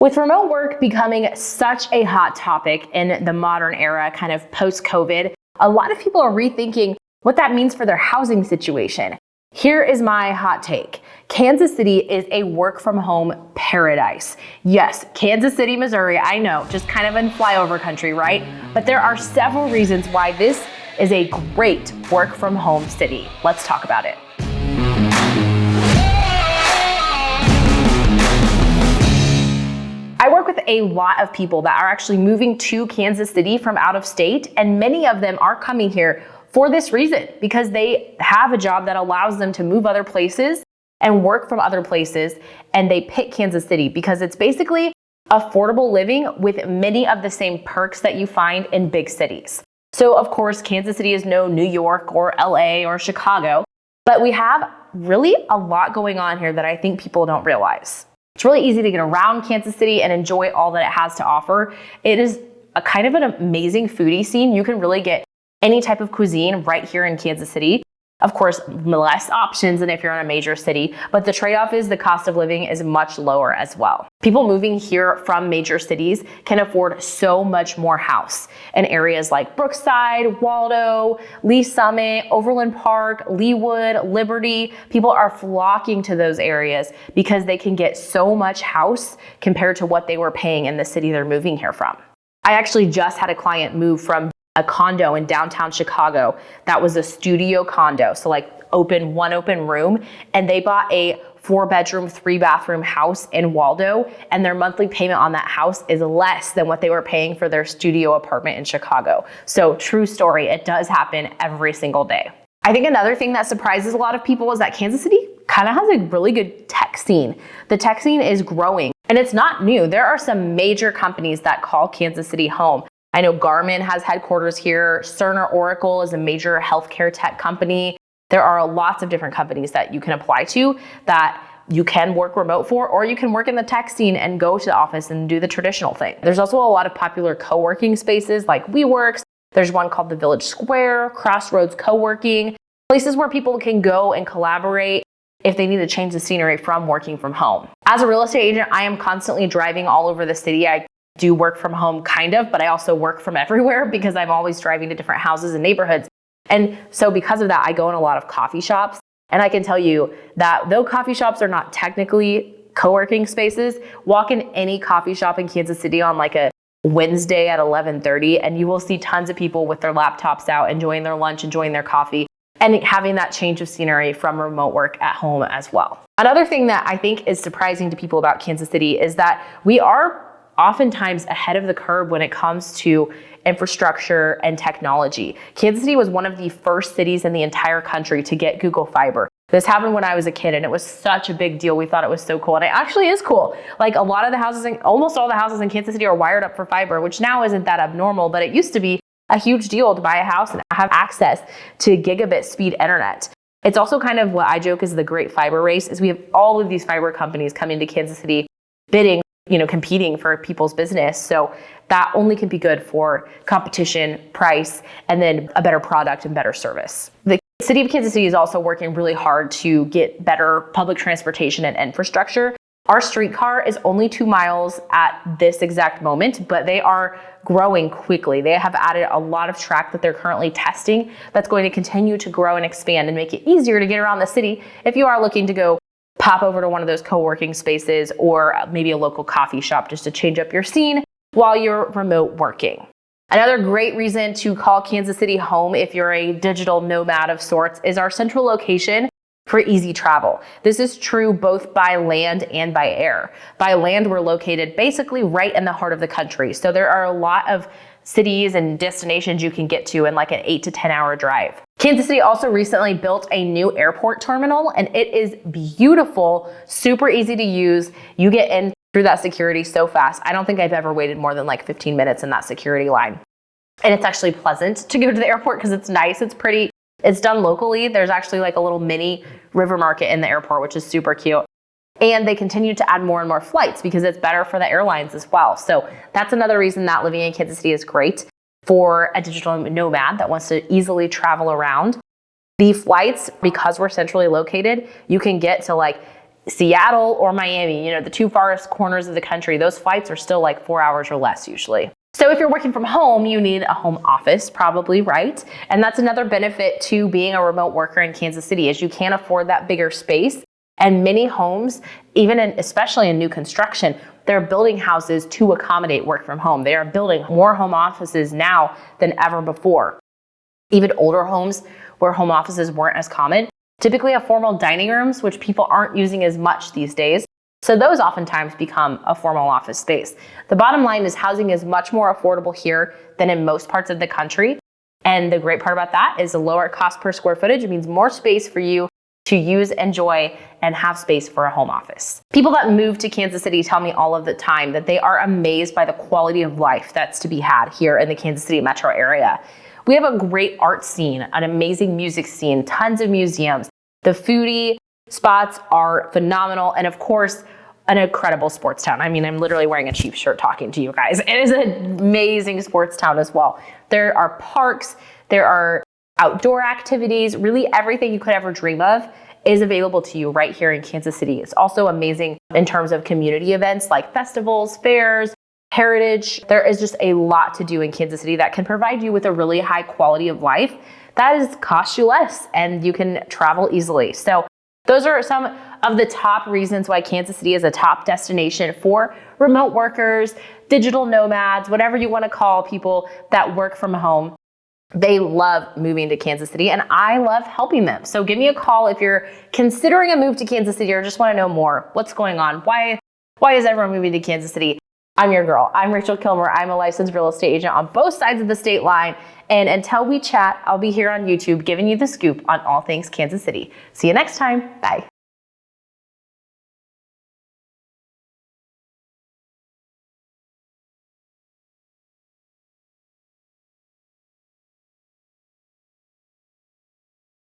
With remote work becoming such a hot topic in the modern era, kind of post-COVID, a lot of people are rethinking what that means for their housing situation. Here is my hot take. Kansas City is a work from home paradise. Yes, Kansas City, Missouri, I know, just kind of in flyover country, right? But there are several reasons why this is a great work from home city. Let's talk about it. I work with a lot of people that are actually moving to Kansas City from out of state, and many of them are coming here for this reason, because they have a job that allows them to move other places and work from other places, and they pick Kansas City because it's basically affordable living with many of the same perks that you find in big cities. So of course, Kansas City is no New York or LA or Chicago, but we have really a lot going on here that I think people don't realize. It's really easy to get around Kansas City and enjoy all that it has to offer. It is a kind of an amazing foodie scene. You can really get any type of cuisine right here in Kansas City. Of course, less options than if you're in a major city, but the trade-off is the cost of living is much lower as well. People moving here from major cities can afford so much more house in areas like Brookside, Waldo, Lee Summit, Overland Park, Leawood, Liberty. People are flocking to those areas because they can get so much house compared to what they were paying in the city they're moving here from. I actually just had a client move from a condo in downtown Chicago that was a studio condo, so like one open room, and they bought a 4-bedroom, 3-bathroom house in Waldo, and their monthly payment on that house is less than what they were paying for their studio apartment in Chicago. So true story, it does happen every single day. I think another thing that surprises a lot of people is that Kansas City kind of has a really good tech scene. The tech scene is growing, and it's not new. There are some major companies that call Kansas City home. I know Garmin has headquarters here. Cerner Oracle is a major healthcare tech company. There are lots of different companies that you can apply to that you can work remote for, or you can work in the tech scene and go to the office and do the traditional thing. There's also a lot of popular co-working spaces like WeWorks. There's one called the Village Square, Crossroads Co-working, places where people can go and collaborate if they need to change the scenery from working from home. As a real estate agent, I am constantly driving all over the city. I do work from home kind of, but I also work from everywhere because I'm always driving to different houses and neighborhoods. And so because of that, I go in a lot of coffee shops. And I can tell you that though coffee shops are not technically co-working spaces, walk in any coffee shop in Kansas City on like a Wednesday at 11:30, and you will see tons of people with their laptops out, enjoying their lunch, enjoying their coffee, and having that change of scenery from remote work at home as well. Another thing that I think is surprising to people about Kansas City is that we are oftentimes ahead of the curve when it comes to infrastructure and technology. Kansas City was one of the first cities in the entire country to get Google Fiber. This happened when I was a kid, and it was such a big deal. We thought it was so cool, and it actually is cool. Like a lot of the houses, almost all the houses in Kansas City are wired up for fiber, which now isn't that abnormal, but it used to be a huge deal to buy a house and have access to gigabit speed internet. It's also kind of what I joke is the great fiber race, is we have all of these fiber companies coming to Kansas City bidding, competing for people's business. So that only can be good for competition, price, and then a better product and better service. The city of Kansas City is also working really hard to get better public transportation and infrastructure. Our streetcar is only 2 miles at this exact moment, but they are growing quickly. They have added a lot of track that they're currently testing that's going to continue to grow and expand and make it easier to get around the city if you are looking to go pop over to one of those co-working spaces or maybe a local coffee shop just to change up your scene while you're remote working. Another great reason to call Kansas City home if you're a digital nomad of sorts is our central location for easy travel. This is true both by land and by air. By land, we're located basically right in the heart of the country. So there are a lot of cities and destinations you can get to in like an 8 to 10 hour drive. Kansas City also recently built a new airport terminal, and it is beautiful, super easy to use. You get in through that security so fast. I don't think I've ever waited more than like 15 minutes in that security line. And it's actually pleasant to go to the airport because it's nice, it's pretty. It's done locally. There's actually like a little mini river market in the airport, which is super cute. And they continue to add more and more flights because it's better for the airlines as well. So that's another reason that living in Kansas City is great for a digital nomad that wants to easily travel around. The flights, because we're centrally located, you can get to like Seattle or Miami, the two farthest corners of the country, those flights are still like 4 hours or less usually. So if you're working from home, you need a home office, probably, right? And that's another benefit to being a remote worker in Kansas City, is you can't afford that bigger space. And many homes, especially in new construction, they're building houses to accommodate work from home. They are building more home offices now than ever before. Even older homes where home offices weren't as common typically have formal dining rooms, which people aren't using as much these days. So those oftentimes become a formal office space. The bottom line is housing is much more affordable here than in most parts of the country. And the great part about that is a lower cost per square footage. It means more space for you to use, enjoy, and have space for a home office. People that move to Kansas City tell me all of the time that they are amazed by the quality of life that's to be had here in the Kansas City metro area. We have a great art scene, an amazing music scene, tons of museums. The foodie spots are phenomenal. And of course, an incredible sports town. I mean, I'm literally wearing a Chiefs shirt talking to you guys. It is an amazing sports town as well. There are parks, there are outdoor activities, really everything you could ever dream of is available to you right here in Kansas City. It's also amazing in terms of community events like festivals, fairs, heritage. There is just a lot to do in Kansas City that can provide you with a really high quality of life that costs you less and you can travel easily. So those are some of the top reasons why Kansas City is a top destination for remote workers, digital nomads, whatever you want to call people that work from home. They love moving to Kansas City and I love helping them. So give me a call if you're considering a move to Kansas City or just want to know more. What's going on? Why is everyone moving to Kansas City? I'm your girl. I'm Rachel Kilmer. I'm a licensed real estate agent on both sides of the state line. And until we chat, I'll be here on YouTube giving you the scoop on all things Kansas City. See you next time. Bye.